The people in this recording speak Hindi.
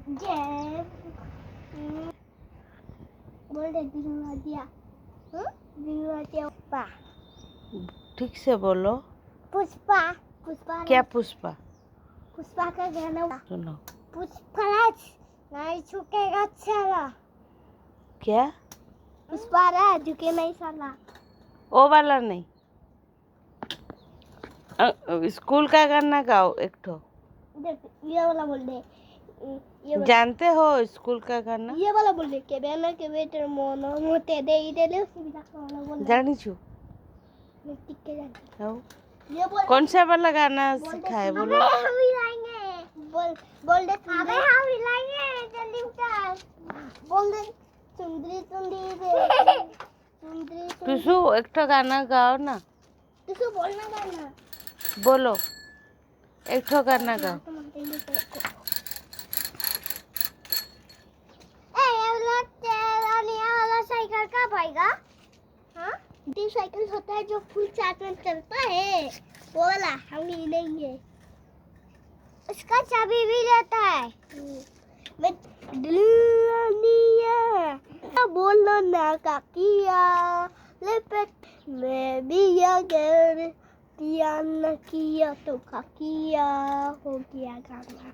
जय बोल दे दिया पुष्पा। ठीक से बोलो। पुष्पा पुष्पा क्या पुष्पा? पुष्पा का गाना सुनो। पुष्पराज नहीं झुकेगा साला। क्या? पुष्पराज झुके नहीं साला। वो वाला नहीं, स्कूल का गाना गाओ एक ठो। देख ये वाला बोल दे। ये वाला। जानते हो स्कूल का गाना? ये वाला बोल दे के बेना के बेटर मोनो मोते दे ले उसी भी वाला बोल दे। जानी छू। मैं टिक के जानती हो? हूं। ये बोल कौन सा वाला गाना सिखाए बोलो? अबे हम हिलाएंगे। बोल दे अबे हम हिलाएंगे जल्दी उठा। बोल दे सुंदरी सुंदरी दे सुंदरी टुसु एक ठो गाना गाओ ना। तू बोलना गाना बोलो एक ठो गाना गाओ। ये वाला साइकिल कब आएगा? हाँ डी साइकिल होता है जो फुल चार्ज में चलता है वो वाला हम ही लेंगे। उसका चाबी भी रहता है। मैं बोलो ना काकिया लेपेट मैं भी अगर दिया न किया तो काकिया हो गया गाना।